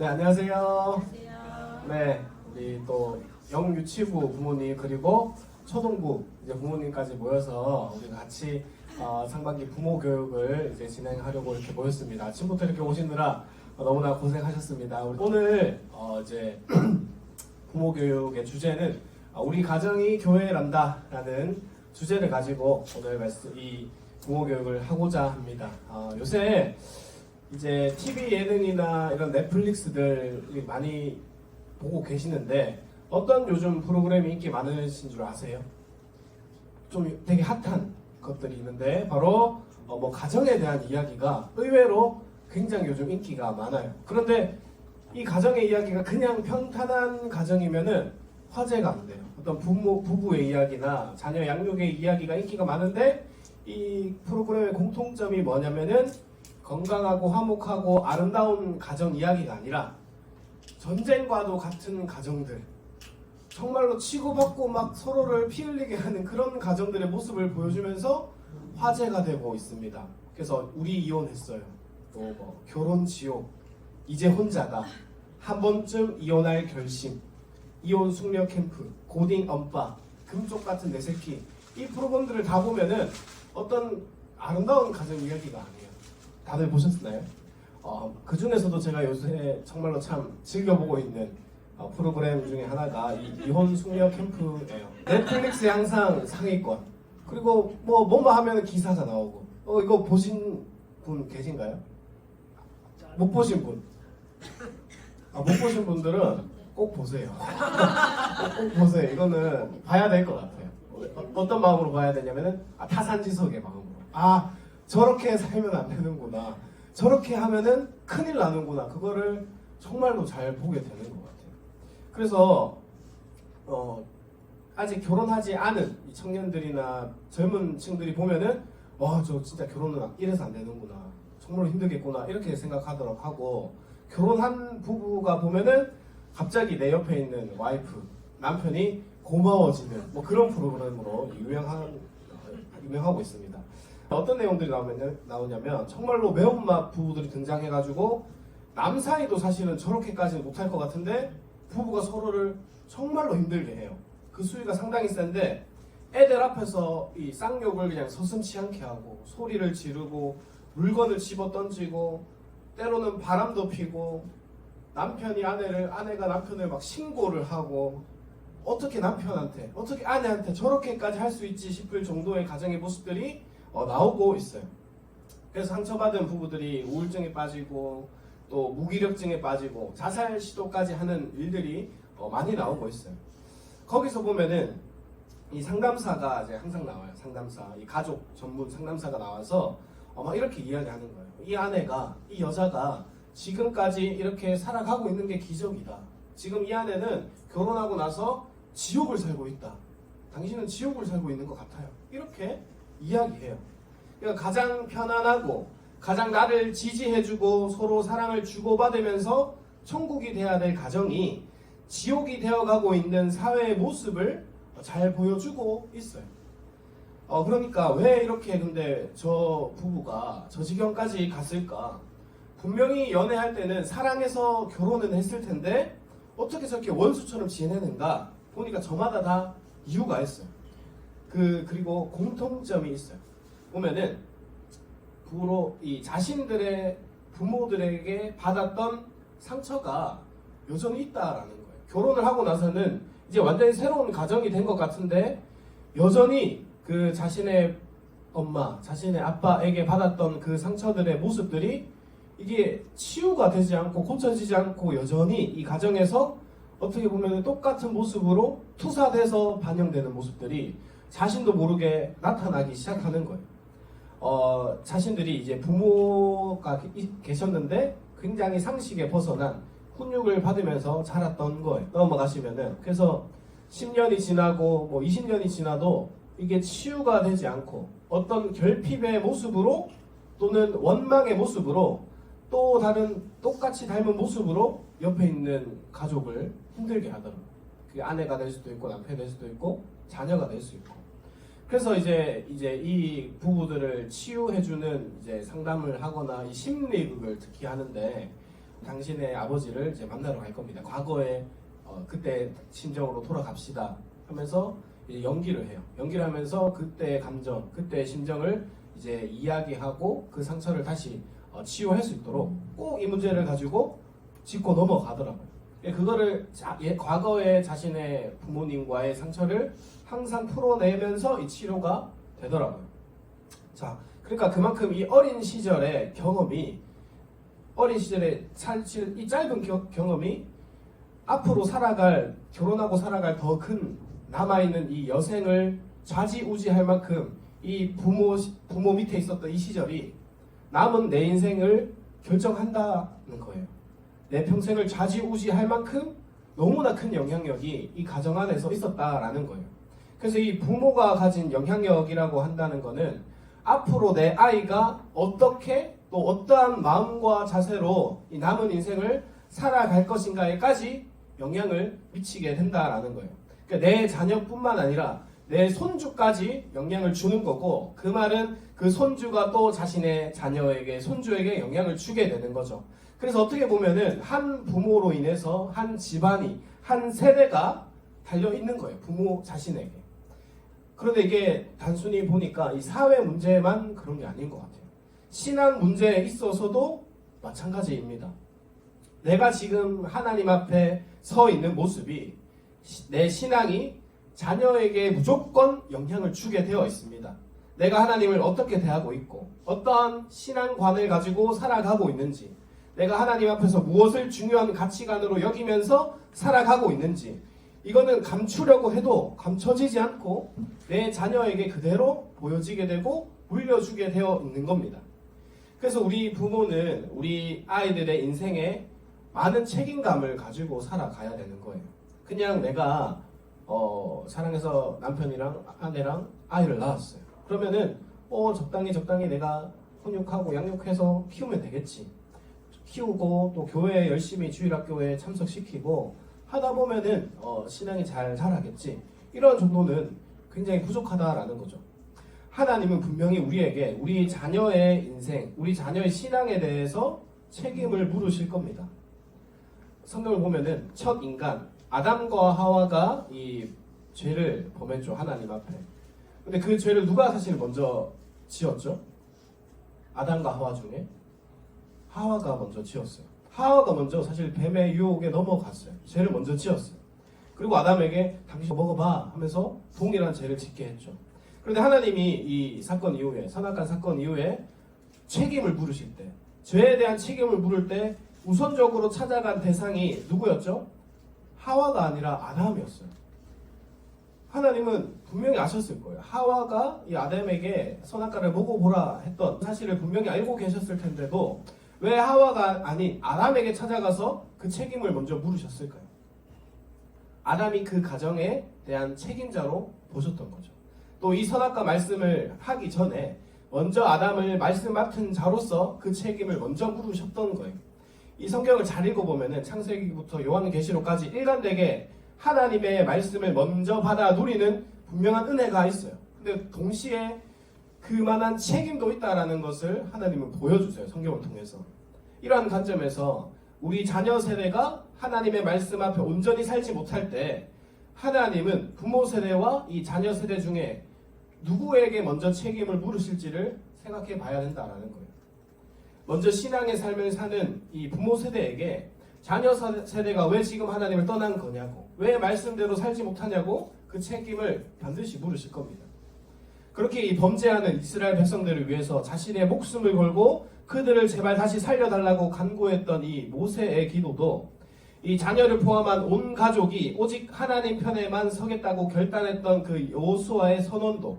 네, 안녕하세요. 안녕하세요. 네, 우리 또 영유치부 부모님 그리고 초등부 이제 부모님까지 모여서 우리가 같이 상반기 부모 교육을 이제 진행하려고 이렇게 모였습니다. 아침부터 이렇게 오시느라 너무나 고생하셨습니다. 오늘 이제 부모 교육의 주제는 우리 가정이 교회란다라는 주제를 가지고 오늘 이 부모 교육을 하고자 합니다. 요새 이제 TV 예능이나 이런 넷플릭스들이 많이 보고 계시는데 어떤 요즘 프로그램이 인기 많으신 줄 아세요? 좀 되게 핫한 것들이 있는데 바로 뭐 가정에 대한 이야기가 의외로 굉장히 요즘 인기가 많아요. 그런데 이 가정의 이야기가 그냥 평탄한 가정이면은 화제가 안 돼요. 어떤 부부의 이야기나 자녀 양육의 이야기가 인기가 많은데 이 프로그램의 공통점이 뭐냐면은 건강하고 화목하고 아름다운 가정 이야기가 아니라 전쟁과도 같은 가정들, 정말로 치고받고 막 서로를 피 흘리게 하는 그런 가정들의 모습을 보여주면서 화제가 되고 있습니다. 그래서 우리 이혼했어요. 또 뭐 결혼 지옥, 이제 혼자다, 한 번쯤 이혼할 결심, 이혼 숙녀 캠프, 고딩 엄빠, 금쪽 같은 내 새끼, 이 프로그램들을 다 보면은 어떤 아름다운 가정 이야기가 아니에요. 다들 보셨나요? 그 중에서도 제가 요새 정말로 참 즐겨보고 있는 프로그램 중에 하나가 이 이혼 숙녀 캠프예요. 넷플릭스에 항상 상위권, 그리고 뭐만 하면 기사가 나오고. 이거 보신 분 계신가요? 못 보신 분? 못 보신 분들은 꼭 보세요. 꼭 보세요. 이거는 봐야 될 것 같아요. 어떤 마음으로 봐야 되냐면은 타산지석의 마음으로. 저렇게 살면 안 되는구나, 저렇게 하면은 큰일 나는구나, 그거를 정말로 잘 보게 되는 것 같아요. 그래서 아직 결혼하지 않은 이 청년들이나 젊은 층들이 보면은 저 진짜 결혼은 이래서 안 되는구나, 정말로 힘들겠구나, 이렇게 생각하도록 하고, 결혼한 부부가 보면은 갑자기 내 옆에 있는 와이프, 남편이 고마워지는 뭐 그런 프로그램으로 유명하고 있습니다. 어떤 내용들이 나오냐면 정말로 매운맛 부부들이 등장해가지고 남 사이도 사실은 저렇게까지는 못할 것 같은데 부부가 서로를 정말로 힘들게 해요. 그 수위가 상당히 센데 애들 앞에서 이 쌍욕을 그냥 서슴지 않게 하고 소리를 지르고 물건을 집어 던지고 때로는 바람도 피고, 남편이 아내가 남편을 막 신고를 하고, 어떻게 남편한테, 어떻게 아내한테 저렇게까지 할 수 있지 싶을 정도의 가정의 모습들이 나오고 있어요. 그래서 상처받은 부부들이 우울증에 빠지고 또 무기력증에 빠지고 자살 시도까지 하는 일들이 많이 나오고 있어요. 거기서 보면은 이 상담사가 이제 항상 나와요. 상담사, 이 가족 전문 상담사가 나와서 막 이렇게 이야기하는 거예요. 이 아내가, 이 여자가 지금까지 이렇게 살아가고 있는 게 기적이다. 지금 이 아내는 결혼하고 나서 지옥을 살고 있다. 당신은 지옥을 살고 있는 것 같아요. 이렇게 이야기해요. 그러니까 가장 편안하고 가장 나를 지지해주고 서로 사랑을 주고받으면서 천국이 돼야 될 가정이 지옥이 되어가고 있는 사회의 모습을 잘 보여주고 있어요. 그러니까 왜 이렇게 근데 저 부부가 저 지경까지 갔을까? 분명히 연애할 때는 사랑해서 결혼은 했을 텐데 어떻게 저렇게 원수처럼 지내는가? 보니까 저마다 다 이유가 있어요. 그리고 공통점이 있어요. 보면은 부로 이 자신들의 부모들에게 받았던 상처가 여전히 있다라는 거예요. 결혼을 하고 나서는 이제 완전히 새로운 가정이 된 것 같은데 여전히 그 자신의 엄마, 자신의 아빠에게 받았던 그 상처들의 모습들이 이게 치유가 되지 않고 고쳐지지 않고 여전히 이 가정에서 어떻게 보면 똑같은 모습으로 투사돼서 반영되는 모습들이 자신도 모르게 나타나기 시작하는 거예요. 자신들이 이제 부모가 계셨는데 굉장히 상식에 벗어난 훈육을 받으면서 자랐던 거예요. 넘어가시면은 그래서 10년이 지나고 뭐 20년이 지나도 이게 치유가 되지 않고 어떤 결핍의 모습으로 또는 원망의 모습으로 또 다른 똑같이 닮은 모습으로 옆에 있는 가족을 힘들게 하더라고요. 그게 아내가 될 수도 있고 남편이 될 수도 있고 자녀가 될 수 있고. 그래서 이제 이 부부들을 치유해주는 이제 상담을 하거나 이 심리극을 특히 하는데 당신의 아버지를 이제 만나러 갈 겁니다. 과거에 그때 심정으로 돌아갑시다 하면서 이제 연기를 해요. 연기를 하면서 그때의 감정, 그때의 심정을 이제 이야기하고 그 상처를 다시 치유할 수 있도록 꼭 이 문제를 가지고 짚고 넘어가더라고요. 그거를 과거에 자신의 부모님과의 상처를 항상 풀어내면서 이 치료가 되더라고요. 자, 그러니까 그만큼 이 어린 시절의 경험이, 어린 시절에 사실 이 짧은 경험이 앞으로 결혼하고 살아갈 더 큰 남아있는 이 여생을 좌지우지할 만큼 이 부모 밑에 있었던 이 시절이 남은 내 인생을 결정한다는 거예요. 내 평생을 좌지우지할 만큼 너무나 큰 영향력이 이 가정 안에서 있었다라는 거예요. 그래서 이 부모가 가진 영향력이라고 한다는 거는 앞으로 내 아이가 어떻게 또 어떠한 마음과 자세로 이 남은 인생을 살아갈 것인가에까지 영향을 미치게 된다라는 거예요. 그러니까 내 자녀뿐만 아니라 내 손주까지 영향을 주는 거고, 그 말은 그 손주가 또 자신의 자녀에게, 손주에게 영향을 주게 되는 거죠. 그래서 어떻게 보면은 한 부모로 인해서 한 집안이, 한 세대가 달려 있는 거예요. 부모 자신에게. 그런데 이게 단순히 보니까 이 사회 문제만 그런 게 아닌 것 같아요. 신앙 문제에 있어서도 마찬가지입니다. 내가 지금 하나님 앞에 서 있는 모습이, 내 신앙이 자녀에게 무조건 영향을 주게 되어 있습니다. 내가 하나님을 어떻게 대하고 있고, 어떠한 신앙관을 가지고 살아가고 있는지, 내가 하나님 앞에서 무엇을 중요한 가치관으로 여기면서 살아가고 있는지, 이거는 감추려고 해도 감춰지지 않고 내 자녀에게 그대로 보여지게 되고 물려주게 되어 있는 겁니다. 그래서 우리 부모는 우리 아이들의 인생에 많은 책임감을 가지고 살아가야 되는 거예요. 그냥 내가 사랑해서 남편이랑 아내랑 아이를 낳았어요. 그러면은 적당히 내가 훈육하고 양육해서 키우면 되겠지. 키우고 또 교회에 열심히 주일학교에 참석시키고 하다 보면은 신앙이 잘 자라겠지. 이런 정도는 굉장히 부족하다라는 거죠. 하나님은 분명히 우리에게 우리 자녀의 인생, 우리 자녀의 신앙에 대해서 책임을 물으실 겁니다. 성경을 보면은 첫 인간 아담과 하와가 이 죄를 범했죠, 하나님 앞에. 근데 그 죄를 누가 사실 먼저 지었죠? 아담과 하와 중에 하와가 먼저 지었어요. 하와가 먼저 사실 뱀의 유혹에 넘어갔어요. 죄를 먼저 지었어요. 그리고 아담에게 당신 먹어봐 하면서 동일한 죄를 짓게 했죠. 그런데 하나님이 이 사건 이후에, 선악관 사건 이후에 책임을 물으실 때, 죄에 대한 책임을 물을 때 우선적으로 찾아간 대상이 누구였죠? 하와가 아니라 아담이었어요. 하나님은 분명히 아셨을 거예요. 하와가 이 아담에게 선악과를 먹어보라 했던 사실을 분명히 알고 계셨을 텐데도 왜 하와가 아닌 아담에게 찾아가서 그 책임을 먼저 물으셨을까요? 아담이 그 가정에 대한 책임자로 보셨던 거죠. 또 이 선악과 말씀을 하기 전에 먼저 아담을 말씀 맡은 자로서 그 책임을 먼저 물으셨던 거예요. 이 성경을 잘 읽어보면은 창세기부터 요한계시록까지 일관되게 하나님의 말씀을 먼저 받아 누리는 분명한 은혜가 있어요. 근데 동시에 그만한 책임도 있다라는 것을 하나님은 보여주세요. 성경을 통해서. 이러한 관점에서 우리 자녀 세대가 하나님의 말씀 앞에 온전히 살지 못할 때 하나님은 부모 세대와 이 자녀 세대 중에 누구에게 먼저 책임을 물으실지를 생각해 봐야 된다라는 거예요. 먼저 신앙의 삶을 사는 이 부모 세대에게 자녀 세대가 왜 지금 하나님을 떠난 거냐고, 왜 말씀대로 살지 못하냐고 그 책임을 반드시 물으실 겁니다. 그렇게 이 범죄하는 이스라엘 백성들을 위해서 자신의 목숨을 걸고 그들을 제발 다시 살려달라고 간구했던 이 모세의 기도도, 이 자녀를 포함한 온 가족이 오직 하나님 편에만 서겠다고 결단했던 그 여호수아의 선언도,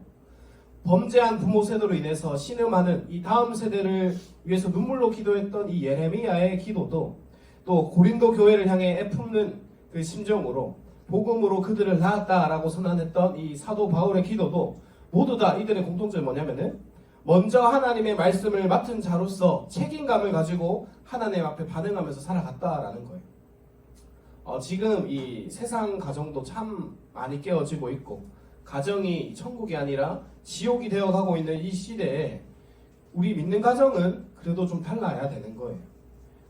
범죄한 부모 세대로 인해서 신음하는 이 다음 세대를 위해서 눈물로 기도했던 이 예레미야의 기도도, 또 고린도 교회를 향해 애품는 그 심정으로 복음으로 그들을 낳았다라고 선언했던 이 사도 바울의 기도도 모두 다 이들의 공통점이 뭐냐면은 먼저 하나님의 말씀을 맡은 자로서 책임감을 가지고 하나님 앞에 반응하면서 살아갔다라는 거예요. 지금 이 세상 가정도 참 많이 깨어지고 있고, 가정이 천국이 아니라 지옥이 되어가고 있는 이 시대에 우리 믿는 가정은 그래도 좀 달라야 되는 거예요.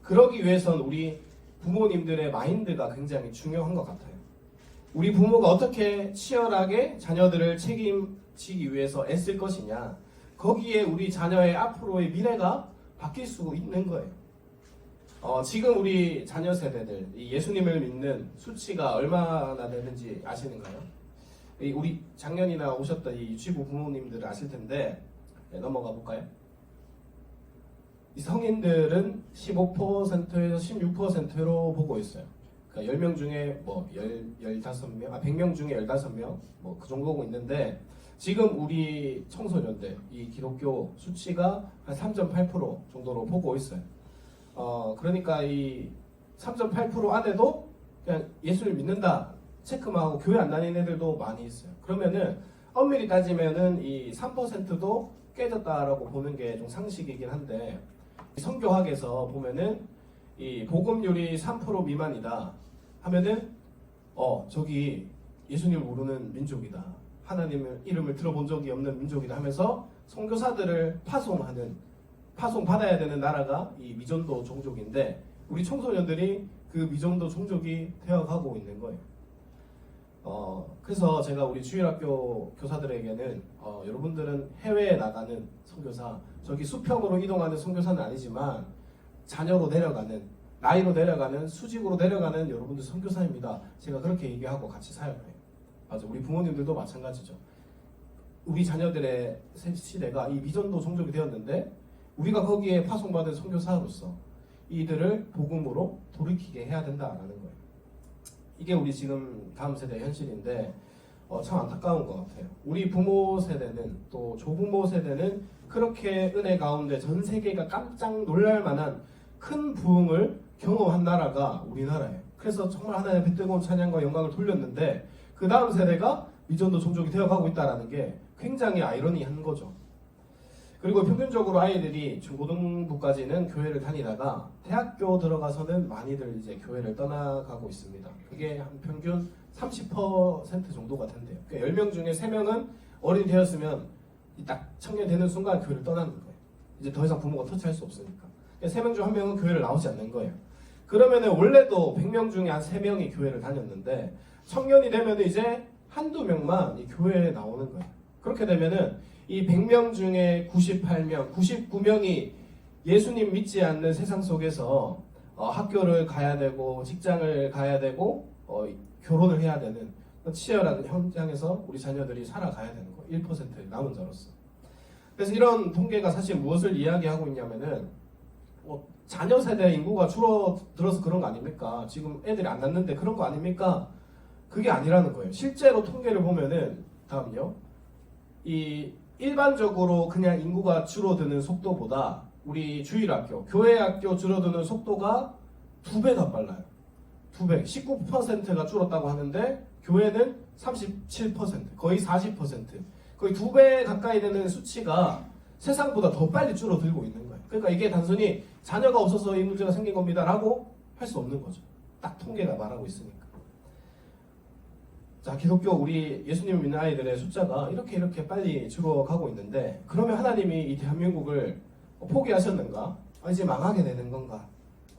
그러기 위해선 우리 부모님들의 마인드가 굉장히 중요한 것 같아요. 우리 부모가 어떻게 치열하게 자녀들을 책임지기 위해서 애쓸 것이냐, 거기에 우리 자녀의 앞으로의 미래가 바뀔 수 있는 거예요. 지금 우리 자녀 세대들, 이 예수님을 믿는 수치가 얼마나 되는지 아시는가요? 우리 작년이나 오셨던 이 유치부 부모님들은 아실 텐데, 넘어가 볼까요? 이 성인들은 15%에서 16%로 보고 있어요. 그러니까 10명 중에 뭐 15명, 100명 중에 15명, 뭐 그 정도 보고 있는데, 지금 우리 청소년들, 이 기독교 수치가 한 3.8% 정도로 보고 있어요. 그러니까 이 3.8% 안에도 그냥 예수를 믿는다 체크만 하고 교회 안 다니는 애들도 많이 있어요. 그러면은 엄밀히 따지면은 이 3%도 깨졌다라고 보는 게 좀 상식이긴 한데, 성교학에서 보면은 이 복음률이 3% 미만이다 하면은 저기 예수님을 모르는 민족이다, 하나님의 이름을 들어본 적이 없는 민족이다 하면서 선교사들을 파송받아야 되는 나라가 이 미전도 종족인데, 우리 청소년들이 그 미전도 종족이 되어가고 있는 거예요. 그래서 제가 우리 주일학교 교사들에게는 여러분들은 해외에 나가는 선교사, 저기 수평으로 이동하는 선교사는 아니지만 자녀로 내려가는, 나이로 내려가는, 수직으로 내려가는 여러분들 선교사입니다. 제가 그렇게 얘기하고 같이 사역해요. 맞아, 우리 부모님들도 마찬가지죠. 우리 자녀들의 시대가 이 미전도 종족이 되었는데, 우리가 거기에 파송받은 선교사로서 이들을 복음으로 돌이키게 해야 된다라는 거예요. 이게 우리 지금 다음 세대 현실인데 참 안타까운 것 같아요. 우리 부모 세대는, 또 조부모 세대는 그렇게 은혜 가운데 전 세계가 깜짝 놀랄 만한 큰 부흥을 경험한 나라가 우리나라예요. 그래서 정말 하나님의 뜨거운 찬양과 영광을 돌렸는데, 그 다음 세대가 미전도 종족이 되어가고 있다는 게 굉장히 아이러니한 거죠. 그리고 평균적으로 아이들이 중고등부까지는 교회를 다니다가 대학교 들어가서는 많이들 이제 교회를 떠나가고 있습니다. 그게 한 평균 30% 정도가 된대요. 그러니까 10명 중에 3명은 어른이 되었으면 딱 청년 되는 순간 교회를 떠나는 거예요. 이제 더 이상 부모가 터치할 수 없으니까. 3명 중 1명은 교회를 나오지 않는 거예요. 그러면은 원래도 100명 중에 한 3명이 교회를 다녔는데, 청년이 되면 이제 한두 명만 이 교회에 나오는 거예요. 그렇게 되면은 이 100명 중에 98명, 99명이 예수님 믿지 않는 세상 속에서 학교를 가야 되고 직장을 가야 되고 결혼을 해야 되는 치열한 현장에서 우리 자녀들이 살아가야 되는 거예요. 1% 남은 자로서. 그래서 이런 통계가 사실 무엇을 이야기하고 있냐면은 자녀 세대 인구가 줄어들어서 그런 거 아닙니까? 지금 애들이 안 낳는데 그런 거 아닙니까? 그게 아니라는 거예요. 실제로 통계를 보면은, 다음요. 이 일반적으로 그냥 인구가 줄어드는 속도보다 우리 주일학교, 교회학교 줄어드는 속도가 2배가 빨라요. 2배. 19%가 줄었다고 하는데 교회는 37%, 거의 40%. 거의 2배 가까이 되는 수치가 세상보다 더 빨리 줄어들고 있는 거예요. 그러니까 이게 단순히 자녀가 없어서 이 문제가 생긴 겁니다 라고 할 수 없는 거죠. 딱 통계가 말하고 있으니까. 자, 기독교 우리 예수님을 믿는 아이들의 숫자가 이렇게 빨리 줄어가고 있는데, 그러면 하나님이 이 대한민국을 포기하셨는가? 이제 망하게 되는 건가?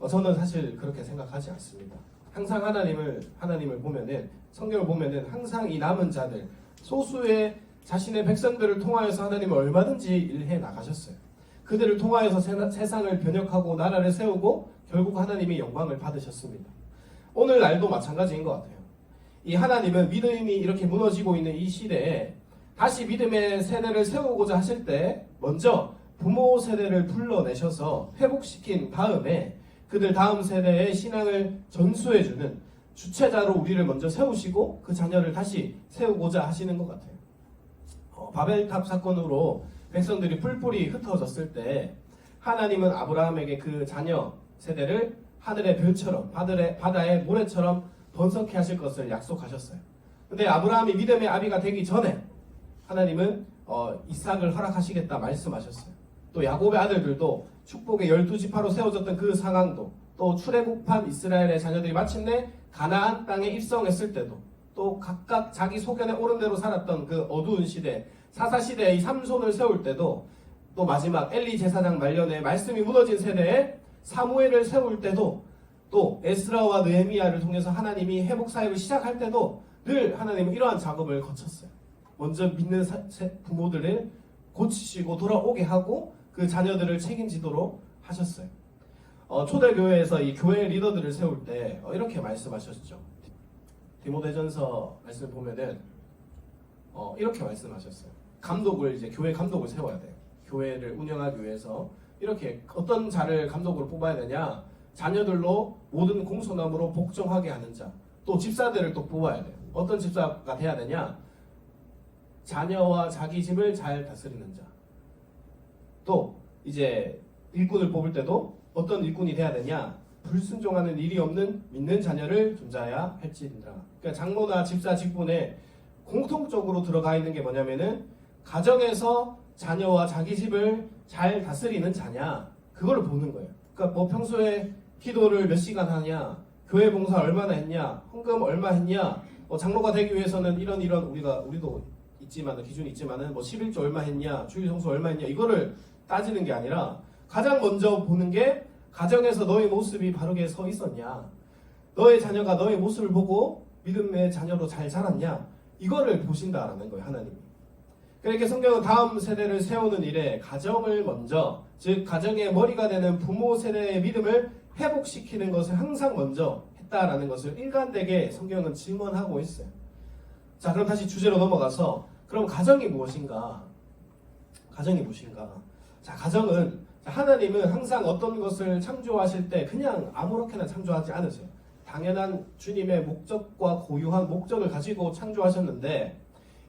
저는 사실 그렇게 생각하지 않습니다. 항상 하나님을 보면은, 성경을 보면은 항상 이 남은 자들, 소수의 자신의 백성들을 통하여서 하나님은 얼마든지 일해 나가셨어요. 그들을 통하여서 세상을 변혁하고 나라를 세우고 결국 하나님이 영광을 받으셨습니다. 오늘날도 마찬가지인 것 같아요. 이 하나님은 믿음이 이렇게 무너지고 있는 이 시대에 다시 믿음의 세대를 세우고자 하실 때 먼저 부모 세대를 불러내셔서 회복시킨 다음에 그들 다음 세대의 신앙을 전수해주는 주체자로 우리를 먼저 세우시고 그 자녀를 다시 세우고자 하시는 것 같아요. 바벨탑 사건으로 백성들이 뿔뿔이 흩어졌을 때 하나님은 아브라함에게 그 자녀 세대를 하늘의 별처럼 바다의 모래처럼 번성케 하실 것을 약속하셨어요. 근데 아브라함이 믿음의 아비가 되기 전에 하나님은 이삭을 허락하시겠다 말씀하셨어요. 또 야곱의 아들들도 축복의 12지파로 세워졌던 그 상황도, 또 출애굽한 이스라엘의 자녀들이 마침내 가나안 땅에 입성했을 때도, 또 각각 자기 소견에 옳은 대로 살았던 그 어두운 시대, 사사시대의 이 삼손을 세울 때도, 또 마지막 엘리 제사장 말년에 말씀이 무너진 세대에 사무엘을 세울 때도, 또 에스라와 느헤미야를 통해서 하나님이 회복 사역을 시작할 때도 늘 하나님은 이러한 작업을 거쳤어요. 먼저 믿는 부모들을 고치시고 돌아오게 하고 그 자녀들을 책임지도록 하셨어요. 초대교회에서 이 교회 리더들을 세울 때 이렇게 말씀하셨죠. 디모데전서 말씀 보면은 이렇게 말씀하셨어요. 감독을, 이제 교회 감독을 세워야 돼요. 교회를 운영하기 위해서 이렇게 어떤 자를 감독으로 뽑아야 되냐, 자녀들로 모든 공손함으로 복종하게 하는 자, 또 집사들을 또 뽑아야 돼요. 어떤 집사가 돼야 되냐, 자녀와 자기 집을 잘 다스리는 자. 또 이제 일꾼을 뽑을 때도 어떤 일꾼이 돼야 되냐, 불순종하는 일이 없는 믿는 자녀를 존재해야 할지니라. 그러니까 장로나 집사 직분에 공통적으로 들어가 있는 게 뭐냐면은 가정에서 자녀와 자기 집을 잘 다스리는 자냐, 그걸 보는 거예요. 그러니까 뭐 평소에 기도를 몇 시간 하냐, 교회 봉사 얼마나 했냐, 헌금 얼마 했냐, 장로가 되기 위해서는 이런 우리도 있지만 기준이 있지만은 뭐 11조 얼마 했냐, 주일 성수 얼마 했냐, 이거를 따지는 게 아니라 가장 먼저 보는 게 가정에서 너의 모습이 바르게 서 있었냐, 너의 자녀가 너의 모습을 보고 믿음의 자녀로 잘 자랐냐, 이거를 보신다라는 거예요, 하나님이. 그러니까 성경은 다음 세대를 세우는 일에 가정을 먼저, 즉 가정의 머리가 되는 부모 세대의 믿음을 회복시키는 것을 항상 먼저 했다라는 것을 일관되게 성경은 증언하고 있어요. 자, 그럼 다시 주제로 넘어가서, 그럼 가정이 무엇인가? 가정이 무엇인가? 자, 가정은, 하나님은 항상 어떤 것을 창조하실 때 그냥 아무렇게나 창조하지 않으세요. 당연한 주님의 목적과 고유한 목적을 가지고 창조하셨는데,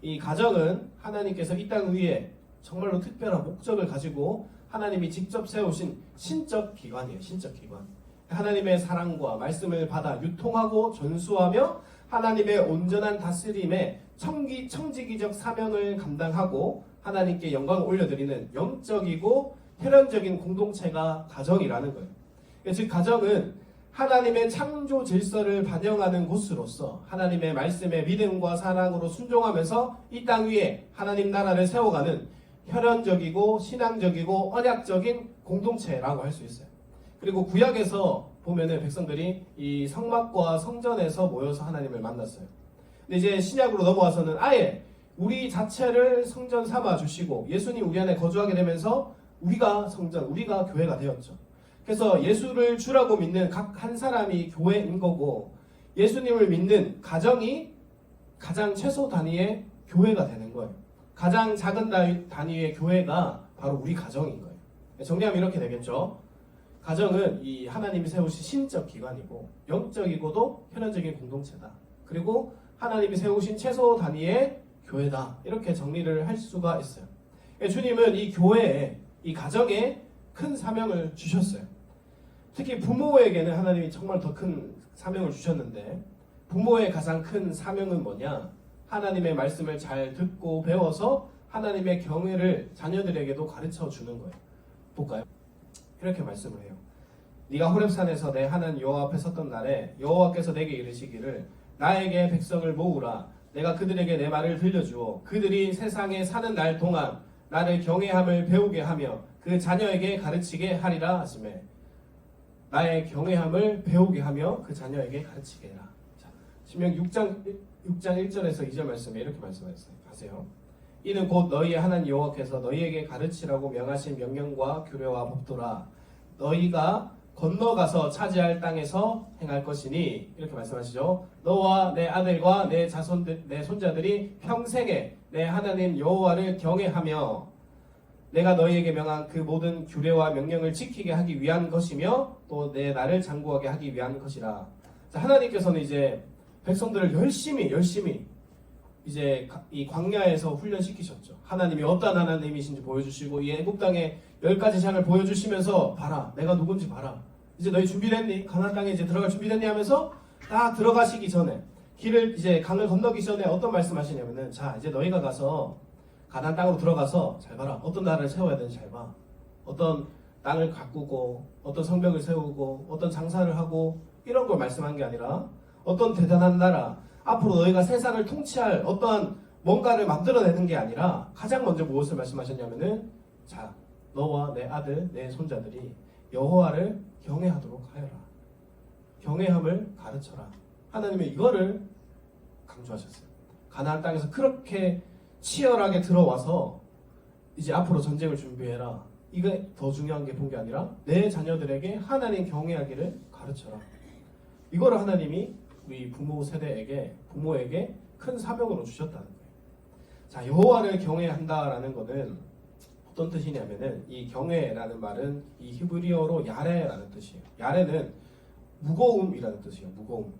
이 가정은 하나님께서 이 땅 위에 정말로 특별한 목적을 가지고 하나님이 직접 세우신 신적 기관이에요. 신적 기관. 하나님의 사랑과 말씀을 받아 유통하고 전수하며 하나님의 온전한 다스림에 청지기적 사명을 감당하고 하나님께 영광을 올려드리는 영적이고 혈연적인 공동체가 가정이라는 거예요. 즉 가정은 하나님의 창조 질서를 반영하는 곳으로서 하나님의 말씀에 믿음과 사랑으로 순종하면서 이 땅 위에 하나님 나라를 세워가는 혈연적이고 신앙적이고 언약적인 공동체라고 할 수 있어요. 그리고 구약에서 보면은 백성들이 이 성막과 성전에서 모여서 하나님을 만났어요. 근데 이제 신약으로 넘어와서는 아예 우리 자체를 성전 삼아 주시고 예수님 우리 안에 거주하게 되면서 우리가 성전, 우리가 교회가 되었죠. 그래서 예수를 주라고 믿는 각 한 사람이 교회인 거고, 예수님을 믿는 가정이 가장 최소 단위의 교회가 되는 거예요. 가장 작은 단위의 교회가 바로 우리 가정인 거예요. 정리하면 이렇게 되겠죠. 가정은 이 하나님이 세우신 신적 기관이고 영적이고도 혈연적인 공동체다. 그리고 하나님이 세우신 최소 단위의 교회다. 이렇게 정리를 할 수가 있어요. 주님은 이 교회에, 이 가정에 큰 사명을 주셨어요. 특히 부모에게는 하나님이 정말 더 큰 사명을 주셨는데, 부모의 가장 큰 사명은 뭐냐? 하나님의 말씀을 잘 듣고 배워서 하나님의 경외를 자녀들에게도 가르쳐 주는 거예요. 볼까요? 이렇게 말씀을 해요. 네가 호렙산에서 내 하나님 여호와 앞에 섰던 날에 여호와께서 내게 이르시기를 나에게 백성을 모으라. 내가 그들에게 내 말을 들려주어 그들이 세상에 사는 날 동안 나를 경외함을 배우게 하며 그 자녀에게 가르치게 하리라 하시매. 나의 경외함을 배우게 하며 그 자녀에게 가르치게 해라. 자, 신명 6장 1절에서 2절 말씀에 이렇게 말씀하셨어요. 가세요. 이는 곧 너희의 하나님 여호와께서 너희에게 가르치라고 명하신 명령과 규례와 법도라. 너희가 건너가서 차지할 땅에서 행할 것이니, 이렇게 말씀하시죠. 너와 내 아들과 내 자손들, 내 손자들이 평생에 내 하나님 여호와를 경외하며 내가 너희에게 명한 그 모든 규례와 명령을 지키게 하기 위한 것이며 또 내 나를 장구하게 하기 위한 것이라. 자, 하나님께서는 이제 백성들을 열심히 이제 이 광야에서 훈련시키셨죠. 하나님이 어떤 하나님이신지 보여주시고 이 애굽 땅의 10가지 장을 보여주시면서 봐라, 내가 누군지 봐라. 이제 너희 준비됐니? 가나안 땅에 이제 들어갈 준비됐니? 하면서 딱 들어가시기 전에, 길을 이제 강을 건너기 전에 어떤 말씀하시냐면은, 자, 이제 너희가 가서 가나안 땅으로 들어가서 잘 봐라. 어떤 나라를 세워야 되는지 잘 봐. 어떤 땅을 가꾸고 어떤 성벽을 세우고 어떤 장사를 하고 이런 걸 말씀한 게 아니라 어떤 대단한 나라, 앞으로 너희가 세상을 통치할 어떠한 뭔가를 만들어내는 게 아니라 가장 먼저 무엇을 말씀하셨냐면은, 자, 너와 내 아들, 내 손자들이 여호와를 경외하도록 하여라. 경외함을 가르쳐라. 하나님은 이거를 강조하셨어요. 가나안 땅에서 그렇게 치열하게 들어와서 이제 앞으로 전쟁을 준비해라. 이게 더 중요한 게 본 게 아니라 내 자녀들에게 하나님 경외하기를 가르쳐라. 이거를 하나님이 우리 부모 세대에게, 부모에게 큰 사명으로 주셨다는 거예요. 자, 여호와를 경외한다라는 것은 어떤 뜻이냐면은, 이 경외라는 말은 이 히브리어로 야레라는 뜻이에요. 야레는 무거움이라는 뜻이에요. 무거움.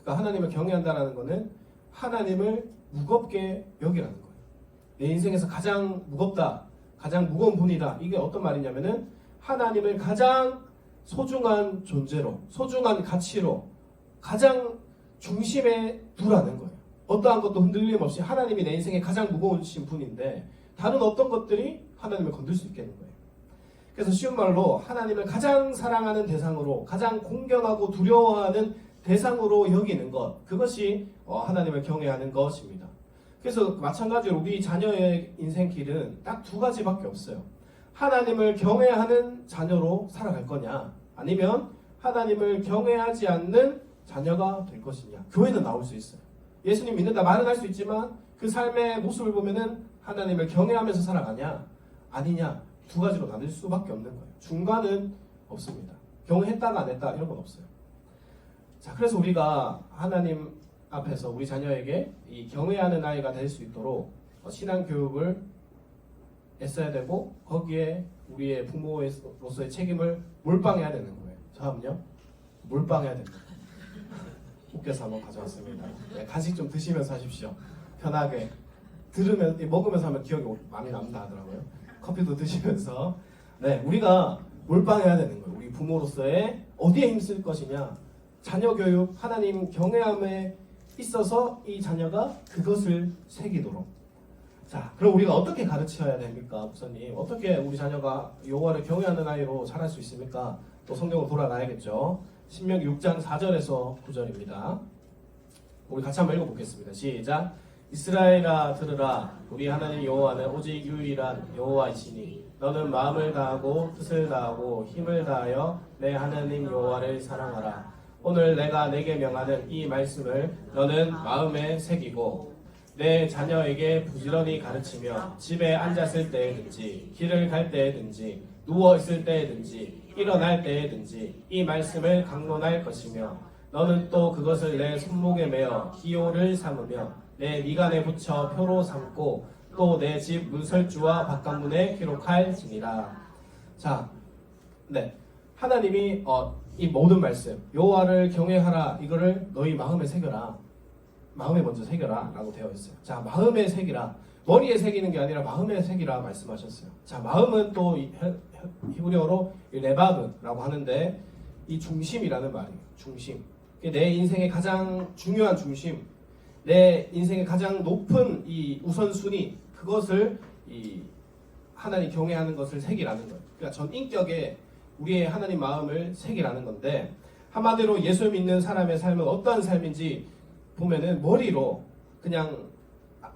그러니까 하나님을 경외한다라는 것은 하나님을 무겁게 여기라는 거예요. 내 인생에서 가장 무겁다, 가장 무거운 분이다. 이게 어떤 말이냐면은 하나님을 가장 소중한 존재로, 소중한 가치로 가장 중심에 두라는 거예요. 어떠한 것도 흔들림 없이 하나님이 내 인생에 가장 무거우신 분인데 다른 어떤 것들이 하나님을 건들 수 있겠는 거예요. 그래서 쉬운 말로 하나님을 가장 사랑하는 대상으로, 가장 공경하고 두려워하는 대상으로 여기는 것, 그것이 하나님을 경외하는 것입니다. 그래서 마찬가지로 우리 자녀의 인생길은 딱 두 가지밖에 없어요. 하나님을 경외하는 자녀로 살아갈 거냐, 아니면 하나님을 경외하지 않는 자녀가 될 것이냐. 교회는 나올 수 있어요. 예수님 믿는다 말은 할 수 있지만 그 삶의 모습을 보면은 하나님을 경외하면서 살아가냐 아니냐, 두 가지로 나눌 수밖에 없는 거예요. 중간은 없습니다. 경외했다가 안 했다 이런 건 없어요. 자, 그래서 우리가 하나님 앞에서 우리 자녀에게 이 경외하는 아이가 될 수 있도록 신앙 교육을 애써야 되고, 거기에 우리의 부모로서의 책임을 몰빵해야 되는 거예요. 다음요, 몰빵해야 됩니다. 웃겨서 한번 가져왔습니다. 네, 간식 좀 드시면서 하십시오. 편하게 먹으면서 하면 기억이 많이 남다 하더라고요. 커피도 드시면서. 네, 우리가 몰빵해야 되는 거예요. 우리 부모로서의 어디에 힘쓸 것이냐, 자녀 교육, 하나님 경외함에 있어서 이 자녀가 그것을 새기도록. 자, 그럼 우리가 어떻게 가르쳐야 됩니까, 목사님? 어떻게 우리 자녀가 여호와를 경외하는 아이로 자랄 수 있습니까? 또 성경으로 돌아가야겠죠. 신명기 6장 4절에서 9절입니다. 우리 같이 한번 읽어보겠습니다. 시작. 이스라엘아 들으라. 우리 하나님 여호와는 오직 유일한 여호와이시니 너는 마음을 다하고 뜻을 다하고 힘을 다하여 내 하나님 여호와를 사랑하라. 오늘 내가 내게 명하는 이 말씀을 너는 마음에 새기고 내 자녀에게 부지런히 가르치며 집에 앉았을 때에든지 길을 갈 때에든지 누워 있을 때에든지 일어날 때에든지 이 말씀을 강론할 것이며 너는 또 그것을 내 손목에 매어 기호를 삼으며 내 미간에 붙여 표로 삼고 또 내 집 문설주와 바깥문에 기록할지니라. 자, 네, 하나님이 이 모든 말씀, 여호와를 경외하라, 이거를 너희 마음에 새겨라. 마음에 먼저 새겨라 라고 되어 있어요. 자, 마음에 새기라. 머리에 새기는 게 아니라 마음에 새기라 말씀하셨어요. 자, 마음은 또 히브리어로 레바브라고 하는데 이 중심이라는 말이에요. 중심. 내 인생의 가장 중요한 중심, 내 인생의 가장 높은 이 우선순위, 그것을 이 하나님 경외하는 것을 새기라는 거예요. 그러니까 전 인격에 우리의 하나님 마음을 새기라는 건데, 한마디로 예수 믿는 사람의 삶은 어떠한 삶인지 보면은 머리로 그냥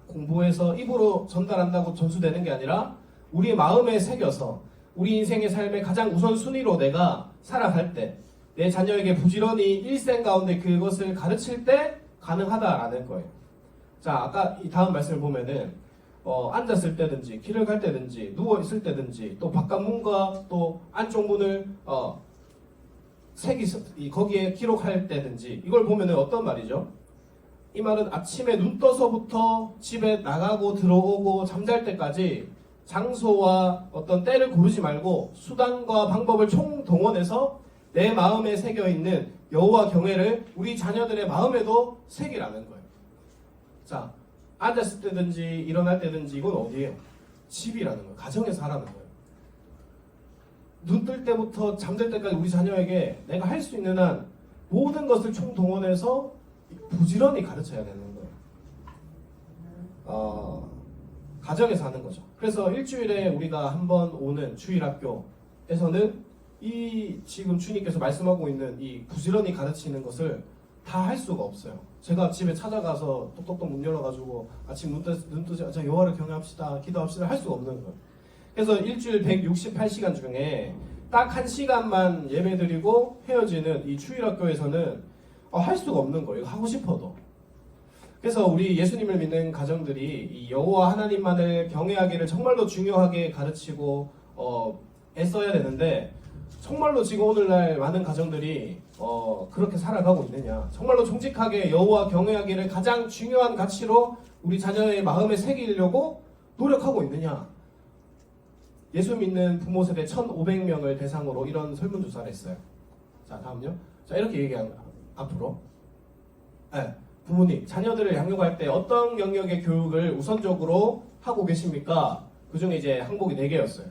공부해서 입으로 전달한다고 전수되는 게 아니라 우리의 마음에 새겨서 우리 인생의 삶의 가장 우선순위로 내가 살아갈 때, 내 자녀에게 부지런히 일생 가운데 그것을 가르칠 때 가능하다라는 거예요. 자, 아까 이 다음 말씀을 보면은 앉았을 때든지 길을 갈 때든지 누워 있을 때든지 또 바깥 문과 또 안쪽 문을 거기에 기록할 때든지, 이걸 보면은 어떤 말이죠? 이 말은 아침에 눈 떠서부터 집에 나가고 들어오고 잠잘 때까지 장소와 어떤 때를 고르지 말고 수단과 방법을 총동원해서 내 마음에 새겨있는 여호와 경외를 우리 자녀들의 마음에도 새기라는 거예요. 자, 앉았을 때든지 일어날 때든지 이건 어디예요? 집이라는 거예요. 가정에서 하라는 거예요. 눈 뜰 때부터 잠들 때까지 우리 자녀에게 내가 할 수 있는 한 모든 것을 총동원해서 부지런히 가르쳐야 되는 거예요. 가정에서 하는 거죠. 그래서 일주일에 우리가 한번 오는 주일학교에서는 이 지금 주님께서 말씀하고 있는 이 부지런히 가르치는 것을 다 할 수가 없어요. 제가 집에 찾아가서 똑똑똑 문 열어가지고 아침 눈 뜨자 여호와를 경외합시다, 기도합시다 할 수가 없는 거예요. 그래서 일주일 168시간 중에 딱 1시간만 예배드리고 헤어지는 이 주일학교에서는 할 수가 없는 거예요. 하고 싶어도. 그래서 우리 예수님을 믿는 가정들이 이 여호와 하나님만을 경외하기를 정말로 중요하게 가르치고 애써야 되는데 정말로 지금 오늘날 많은 가정들이 그렇게 살아가고 있느냐, 정말로 정직하게 여호와 경외하기를 가장 중요한 가치로 우리 자녀의 마음에 새기려고 노력하고 있느냐. 예수 믿는 부모 세대 1,500명을 대상으로 이런 설문조사를 했어요. 자, 다음요. 자, 이렇게 얘기한 앞으로. 네, 부모님, 자녀들을 양육할 때 어떤 영역의 교육을 우선적으로 하고 계십니까? 그 중에 이제 항목이 4개였어요.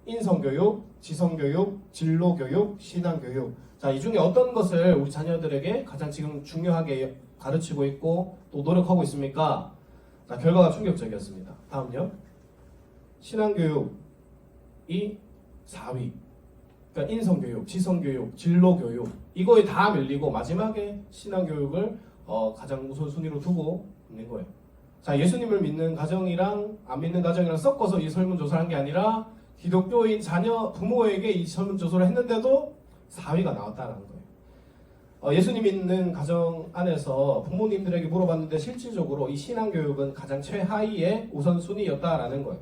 인성교육, 지성교육, 진로교육, 신앙교육. 자, 이 중에 어떤 것을 우리 자녀들에게 가장 지금 중요하게 가르치고 있고 또 노력하고 있습니까? 자, 결과가 충격적이었습니다. 다음요. 신앙교육이 4위. 그러니까 인성교육, 지성교육, 진로교육 이거에 다 밀리고 마지막에 신앙교육을 가장 우선순위로 두고 있는 거예요. 자, 예수님을 믿는 가정이랑 안 믿는 가정이랑 섞어서 이 설문조사를 한 게 아니라 기독교인 자녀 부모에게 이 설문조사를 했는데도 4위가 나왔다는 거예요. 예수님 믿는 가정 안에서 부모님들에게 물어봤는데 실질적으로 이 신앙교육은 가장 최하위의 우선순위였다라는 거예요.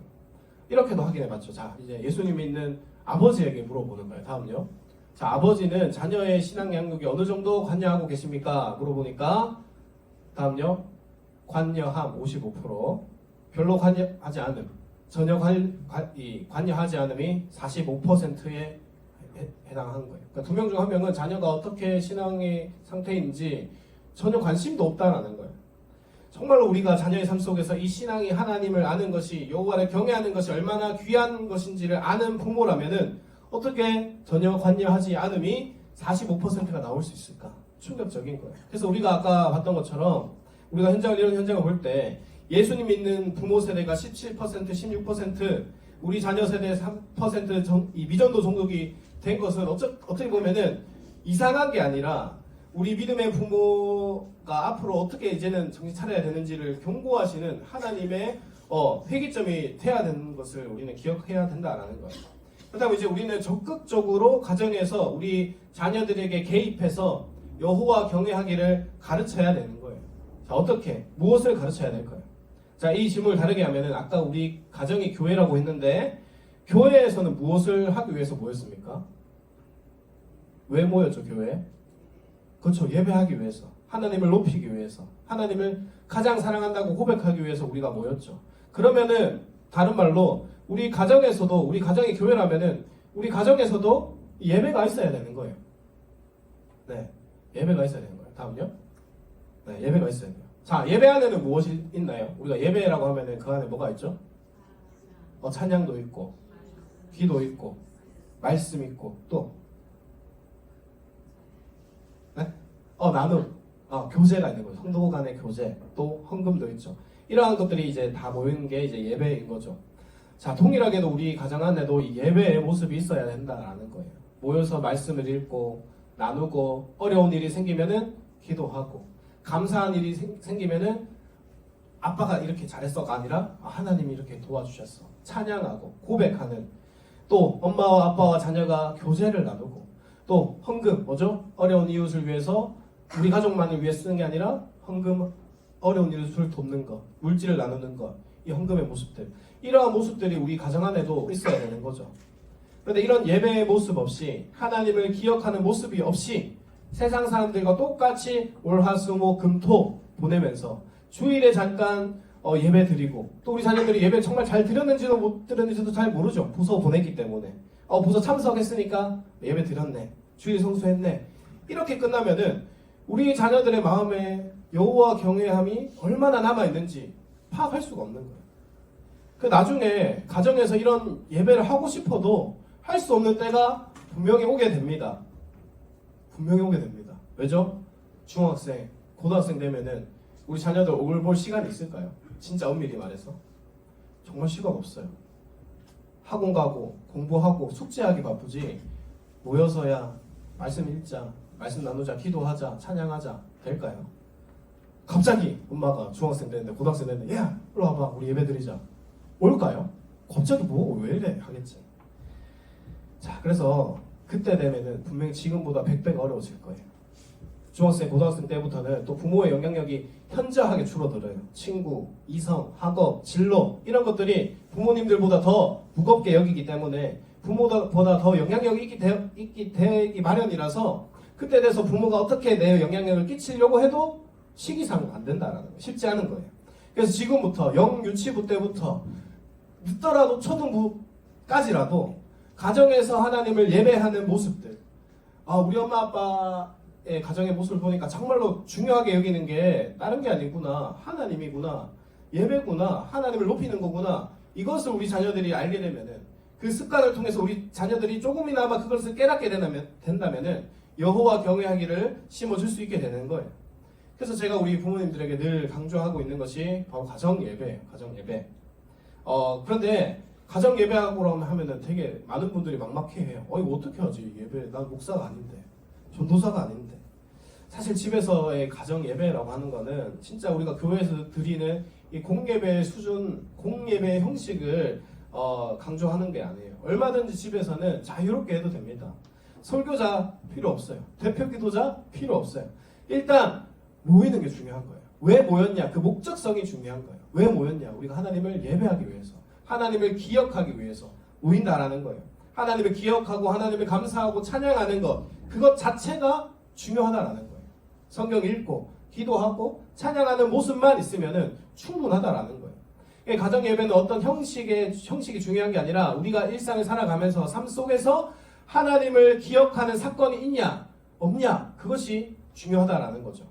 이렇게도 확인해봤죠. 자, 이제 예수님 믿는 아버지에게 물어보는 거예요. 다음요. 자, 아버지는 자녀의 신앙 양육에 어느 정도 관여하고 계십니까? 물어보니까 다음요. 관여함 55%, 별로 관여하지 않음, 전혀 관여하지 않음이 45%에 해당하는 거예요. 그러니까 2명 중 1명은 자녀가 어떻게 신앙의 상태인지 전혀 관심도 없다라는 거예요. 정말로 우리가 자녀의 삶 속에서 이 신앙이 하나님을 아는 것이, 여호와를 경외하는 것이 얼마나 귀한 것인지를 아는 부모라면은 어떻게 전혀 관여하지 않음이 45%가 나올 수 있을까? 충격적인 거예요. 그래서 우리가 아까 봤던 것처럼 우리가 이런 현장을 볼 때 예수님 믿는 부모 세대가 17%, 16%, 우리 자녀 세대 3% 이 미전도 종족이 된 것은 어떻게 보면은 이상한 게 아니라 우리 믿음의 부모가 앞으로 어떻게 이제는 정신 차려야 되는지를 경고하시는 하나님의 회기점이 돼야 되는 것을 우리는 기억해야 된다라는 거예요. 그렇다면 이제 우리는 적극적으로 가정에서 우리 자녀들에게 개입해서 여호와 경외하기를 가르쳐야 되는 거예요. 자, 어떻게? 무엇을 가르쳐야 될까요? 자, 이 질문을 다르게 하면은 아까 우리 가정이 교회라고 했는데 교회에서는 무엇을 하기 위해서 모였습니까? 왜 모였죠, 교회에? 그렇죠, 예배하기 위해서, 하나님을 높이기 위해서, 하나님을 가장 사랑한다고 고백하기 위해서 우리가 모였죠. 그러면은 다른 말로 우리 가정에서도, 우리 가정이 교회라면은 우리 가정에서도 예배가 있어야 되는 거예요. 네, 예배가 있어야 되는 거예요. 다음요. 네, 예배가 있어야 돼요. 자, 예배 안에는 무엇이 있나요? 우리가 예배라고 하면은 그 안에 뭐가 있죠? 찬양도 있고, 기도 있고, 말씀 있고, 또 네? 나눔, 교제가 있는 거죠. 성도 간의 교제, 또 헌금도 있죠. 이러한 것들이 이제 다 모이는 게 이제 예배인 거죠. 자, 동일하게도 우리 가정 안에도 이 예배의 모습이 있어야 된다라는 거예요. 모여서 말씀을 읽고, 나누고, 어려운 일이 생기면은 기도하고, 감사한 일이 생기면은 아빠가 이렇게 잘했어가 아니라 하나님이 이렇게 도와주셨어. 찬양하고, 고백하는, 또 엄마와 아빠와 자녀가 교제를 나누고, 또 헌금, 뭐죠? 어려운 이웃을 위해서 우리 가족만을 위해 쓰는 게 아니라 헌금, 어려운 이웃을 돕는 것, 물질을 나누는 것, 이 헌금의 모습들, 이러한 모습들이 우리 가정 안에도 있어야 되는 거죠. 그런데 이런 예배의 모습 없이, 하나님을 기억하는 모습이 없이 세상 사람들과 똑같이 월, 화, 수, 목, 금, 토 보내면서 주일에 잠깐 예배 드리고, 또 우리 자녀들이 예배 정말 잘 드렸는지도 못 드렸는지도 잘 모르죠. 부서 보냈기 때문에. 부서 참석했으니까 예배 드렸네, 주일 성수했네, 이렇게 끝나면은 우리 자녀들의 마음에 여호와 경외함이 얼마나 남아있는지 파악할 수가 없는 거예요. 그 나중에 가정에서 이런 예배를 하고 싶어도 할 수 없는 때가 분명히 오게 됩니다. 분명히 오게 됩니다. 왜죠? 중학생, 고등학생 되면은 우리 자녀들 얼굴 볼 시간이 있을까요? 진짜 엄밀히 말해서 정말 시간 없어요. 학원 가고 공부하고 숙제하기 바쁘지 모여서야 말씀 읽자, 말씀 나누자, 기도하자, 찬양하자 될까요? 갑자기 엄마가 중학생 되는데 고등학생 되는데 야 일로 와봐 우리 예배 드리자 올까요? 갑자기 뭐 왜 이래 하겠지. 자, 그래서 그때 되면은 분명히 지금보다 100배가 어려워질 거예요. 중학생, 고등학생 때부터는 또 부모의 영향력이 현저하게 줄어들어요. 친구, 이성, 학업, 진로 이런 것들이 부모님들보다 더 무겁게 여기기 때문에 부모보다 더 영향력이 되기 마련이라서 그때 돼서 부모가 어떻게 내 영향력을 끼치려고 해도 시기상 안 된다라는 거예요. 쉽지 않은 거예요. 그래서 지금부터 영유치부 때부터 늦더라도 초등부까지라도 가정에서 하나님을 예배하는 모습들, 우리 엄마 아빠의 가정의 모습을 보니까 정말로 중요하게 여기는 게 다른 게 아니구나, 하나님이구나, 예배구나, 하나님을 높이는 거구나, 이것을 우리 자녀들이 알게 되면은 그 습관을 통해서 우리 자녀들이 조금이나마 그것을 깨닫게 된다면은 여호와 경외하기를 심어줄 수 있게 되는 거예요. 그래서 제가 우리 부모님들에게 늘 강조하고 있는 것이 바로 가정 예배예요. 가정 예배. 그런데 가정 예배하고 하면은 되게 많은 분들이 막막해해요. 이거 어떻게 하지? 예배 난 목사가 아닌데, 전도사가 아닌데. 사실 집에서의 가정 예배라고 하는 거는 진짜 우리가 교회에서 드리는 이 공예배 수준, 공예배 형식을 강조하는 게 아니에요. 얼마든지 집에서는 자유롭게 해도 됩니다. 설교자 필요 없어요. 대표 기도자 필요 없어요. 일단 모이는 게 중요한 거예요. 왜 모였냐? 그 목적성이 중요한 거예요. 왜 모였냐? 우리가 하나님을 예배하기 위해서, 하나님을 기억하기 위해서 모인다라는 거예요. 하나님을 기억하고 하나님을 감사하고 찬양하는 것, 그것 자체가 중요하다라는 거예요. 성경 읽고 기도하고 찬양하는 모습만 있으면은 충분하다라는 거예요. 가정 예배는 어떤 형식이 중요한 게 아니라 우리가 일상을 살아가면서 삶 속에서 하나님을 기억하는 사건이 있냐 없냐, 그것이 중요하다라는 거죠.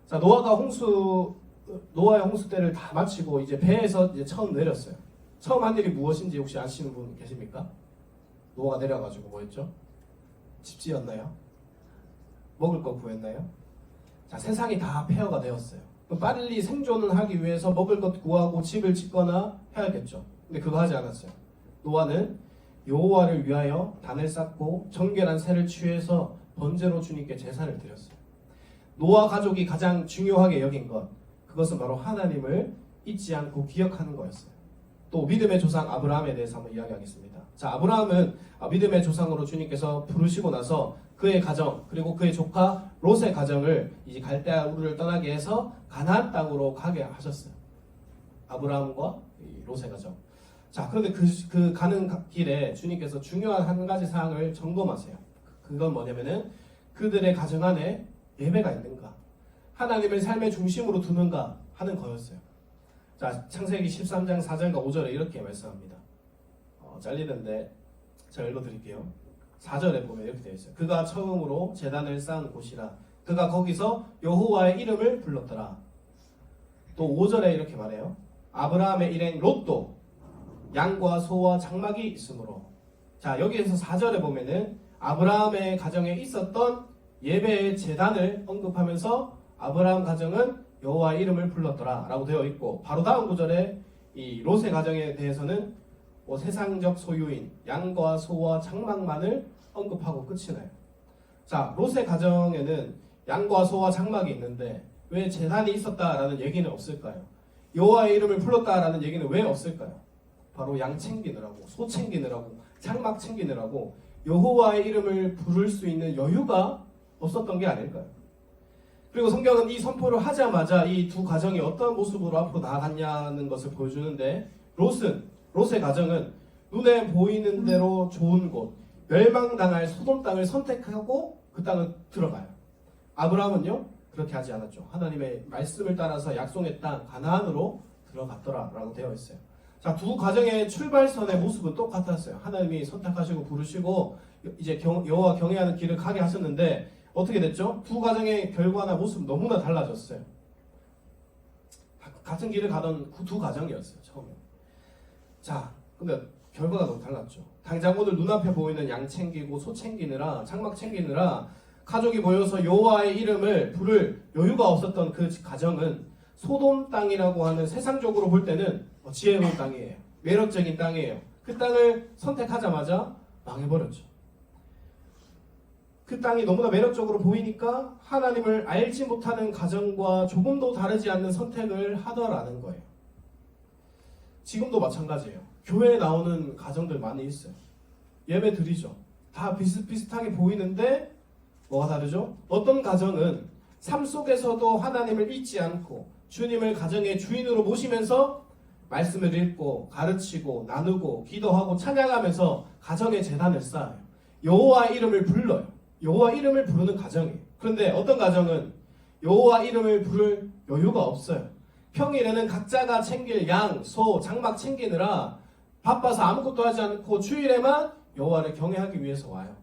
자, 노아의 홍수 때를 다 마치고 이제 배에서 이제 처음 내렸어요. 처음 한 일이 무엇인지 혹시 아시는 분 계십니까? 노아가 내려가지고 뭐 했죠? 집 지었나요? 먹을 거 구했나요? 자, 세상이 다 폐허가 되었어요. 그럼 빨리 생존을 하기 위해서 먹을 것 구하고 집을 짓거나 해야겠죠. 근데 그거 하지 않았어요. 노아는 여호와를 위하여 단을 쌓고 정결한 새를 취해서 번제로 주님께 제사를 드렸어요. 노아 가족이 가장 중요하게 여긴 것, 그것은 바로 하나님을 잊지 않고 기억하는 거였어요. 또 믿음의 조상 아브라함에 대해서 한번 이야기하겠습니다. 자, 아브라함은 믿음의 조상으로 주님께서 부르시고 나서 그의 가정, 그리고 그의 조카 롯의 가정을 이제 갈대아 우르를 떠나게 해서 가나안 땅으로 가게 하셨어요. 아브라함과 롯의 가정. 자, 그런데 그 가는 길에 주님께서 중요한 한 가지 사항을 점검하세요. 그건 뭐냐면은 그들의 가정 안에 예배가 있는가, 하나님을 삶의 중심으로 두는가 하는 거였어요. 자, 창세기 13장 4절과 5절에 이렇게 말씀합니다. 잘리는데 제가 읽어드릴게요. 4절에 보면 이렇게 되어 있어요. 그가 처음으로 제단을 쌓은 곳이라. 그가 거기서 여호와의 이름을 불렀더라. 또 5절에 이렇게 말해요. 아브라함의 일행 롯도 양과 소와 장막이 있으므로. 자, 여기에서 4절에 보면은 아브라함의 가정에 있었던 예배의 제단을 언급하면서 아브라함 가정은 여호와의 이름을 불렀더라 라고 되어 있고, 바로 다음 구절에 이 롯의 가정에 대해서는 세상적 소유인 양과 소와 장막만을 언급하고 끝이 나요. 자, 롯의 가정에는 양과 소와 장막이 있는데 왜 제단이 있었다라는 얘기는 없을까요? 여호와의 이름을 불렀다라는 얘기는 왜 없을까요? 바로 양 챙기느라고, 소 챙기느라고, 장막 챙기느라고 여호와의 이름을 부를 수 있는 여유가 없었던 게 아닐까요? 그리고 성경은 이 선포를 하자마자 이 두 가정이 어떤 모습으로 앞으로 나아갔냐는 것을 보여주는데, 롯의 가정은 눈에 보이는 대로 좋은 곳, 멸망당할 소돔 땅을 선택하고 그 땅을 들어가요. 아브라함은요, 그렇게 하지 않았죠. 하나님의 말씀을 따라서 약속의 땅 가나안으로 들어갔더라라고 되어 있어요. 자, 두 가정의 출발선의 모습은 똑같았어요. 하나님이 선택하시고 부르시고 이제 여호와 경외하는 길을 가게 하셨는데 어떻게 됐죠? 두 가정의 결과나 모습 너무나 달라졌어요. 같은 길을 가던 두 가정이었어요, 처음에. 자, 근데 결과가 너무 달랐죠. 당장 오늘 눈앞에 보이는 양 챙기고 소 챙기느라, 장막 챙기느라 가족이 모여서 여호와의 이름을 부를 여유가 없었던 그 가정은 소돔 땅이라고 하는 세상적으로 볼 때는 지혜로운 땅이에요. 매력적인 땅이에요. 그 땅을 선택하자마자 망해버렸죠. 그 땅이 너무나 매력적으로 보이니까 하나님을 알지 못하는 가정과 조금도 다르지 않는 선택을 하더라는 거예요. 지금도 마찬가지예요. 교회에 나오는 가정들 많이 있어요. 예배 드리죠. 다 비슷비슷하게 보이는데 뭐가 다르죠? 어떤 가정은 삶 속에서도 하나님을 잊지 않고 주님을 가정의 주인으로 모시면서 말씀을 읽고 가르치고 나누고 기도하고 찬양하면서 가정의 재단을 쌓아요. 여호와 이름을 불러요. 여호와 이름을 부르는 가정이에요. 그런데 어떤 가정은 여호와 이름을 부를 여유가 없어요. 평일에는 각자가 챙길 양, 소, 장막 챙기느라 바빠서 아무것도 하지 않고 주일에만 여호와를 경외하기 위해서 와요.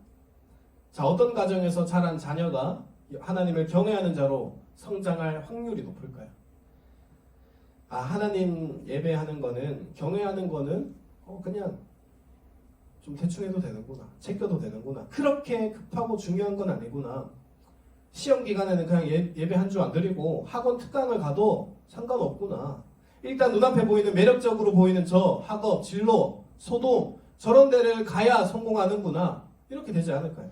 자, 어떤 가정에서 자란 자녀가 하나님을 경외하는 자로 성장할 확률이 높을까요? 하나님 예배하는 거는, 경외하는 거는 그냥 좀 대충 해도 되는구나, 제껴도 되는구나, 그렇게 급하고 중요한 건 아니구나, 시험 기간에는 그냥 예배 한 주 안 드리고 학원 특강을 가도 상관없구나, 일단 눈앞에 보이는 매력적으로 보이는 저 학업, 진로, 소돔 저런 데를 가야 성공하는구나, 이렇게 되지 않을까요?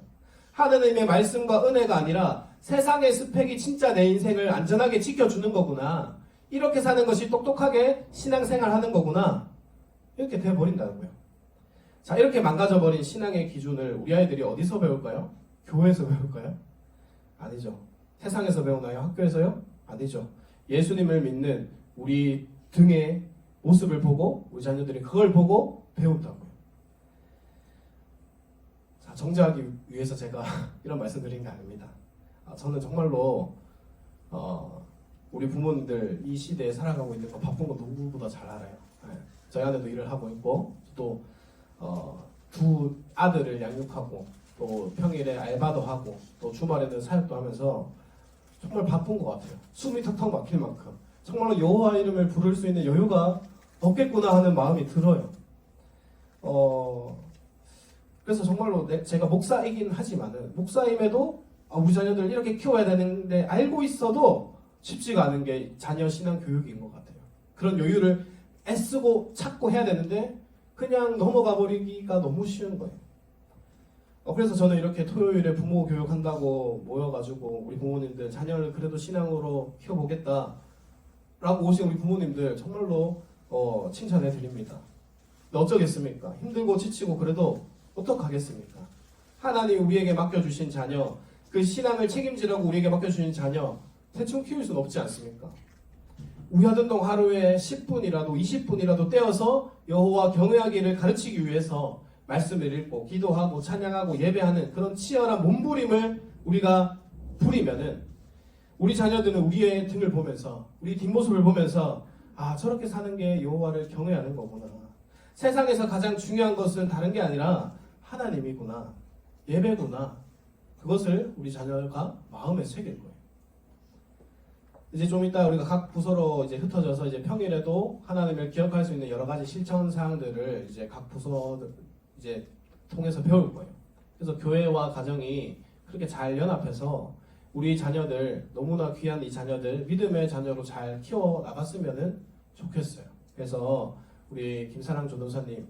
하느님의 말씀과 은혜가 아니라 세상의 스펙이 진짜 내 인생을 안전하게 지켜주는 거구나, 이렇게 사는 것이 똑똑하게 신앙생활 하는 거구나, 이렇게 돼버린다고요. 자, 이렇게 망가져버린 신앙의 기준을 우리 아이들이 어디서 배울까요? 교회에서 배울까요? 아니죠. 세상에서 배우나요? 학교에서요? 아니죠. 예수님을 믿는 우리 등의 모습을 보고 우리 자녀들이 그걸 보고 배운다고요. 자, 정죄하기 위해서 제가 이런 말씀 드린 게 아닙니다. 저는 정말로 우리 부모님들 이 시대에 살아가고 있는 거 바쁜 거 누구보다 잘 알아요. 저희 아내도 일을 하고 있고 또 두 아들을 양육하고 또 평일에 알바도 하고 또 주말에는 사역도 하면서 정말 바쁜 것 같아요. 숨이 턱턱 막힐 만큼 정말로 여호와 이름을 부를 수 있는 여유가 없겠구나 하는 마음이 들어요. 그래서 정말로 제가 목사이긴 하지만은 목사임에도 우리 자녀들 이렇게 키워야 되는데 알고 있어도 쉽지가 않은 게 자녀 신앙 교육인 것 같아요. 그런 여유를 애쓰고 찾고 해야 되는데 그냥 넘어가 버리기가 너무 쉬운 거예요. 그래서 저는 이렇게 토요일에 부모 교육한다고 모여가지고 우리 부모님들 자녀를 그래도 신앙으로 키워보겠다 라고 오신 우리 부모님들 정말로 칭찬해 드립니다. 어쩌겠습니까? 힘들고 지치고 그래도 어떡하겠습니까? 하나님 우리에게 맡겨주신 자녀, 그 신앙을 책임지라고 우리에게 맡겨주신 자녀 대충 키울 수는 없지 않습니까? 우야등동 하루에 10분이라도 20분이라도 떼어서 여호와 경외하기를 가르치기 위해서 말씀을 읽고 기도하고 찬양하고 예배하는 그런 치열한 몸부림을 우리가 부리면은 우리 자녀들은 우리의 등을 보면서 우리 뒷모습을 보면서 저렇게 사는 게 여호와를 경외하는 거구나, 세상에서 가장 중요한 것은 다른 게 아니라 하나님이구나, 예배구나, 그것을 우리 자녀가 마음에 새길 거예요. 이제 좀 이따 우리가 각 부서로 이제 흩어져서 이제 평일에도 하나님을 기억할 수 있는 여러 가지 실천 사항들을 이제 각 부서 이제 통해서 배울 거예요. 그래서 교회와 가정이 그렇게 잘 연합해서 우리 자녀들, 너무나 귀한 이 자녀들 믿음의 자녀로 잘 키워 나갔으면 좋겠어요. 그래서 우리 김사랑 전도사님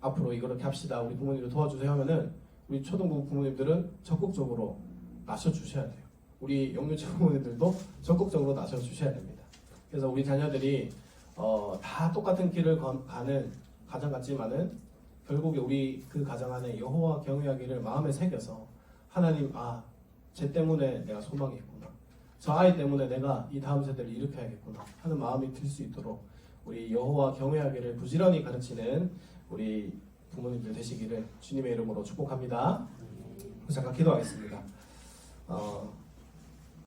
앞으로 이렇게 합시다, 우리 부모님들 도와주세요 하면은 우리 초등부 부모님들은 적극적으로 나서주셔야 돼요. 우리 영유치 부모님들도 적극적으로 나서주셔야 됩니다. 그래서 우리 자녀들이 다 똑같은 길을 가는 가정 같지만은 결국에 우리 그 가정 안에 여호와 경외하기를 마음에 새겨서 하나님, 쟤 때문에 내가 소망이 있구나, 저 아이 때문에 내가 이 다음 세대를 일으켜야겠구나 하는 마음이 들 수 있도록 우리 여호와 경외하기를 부지런히 가르치는 우리 부모님들 되시기를 주님의 이름으로 축복합니다. 잠깐 기도하겠습니다.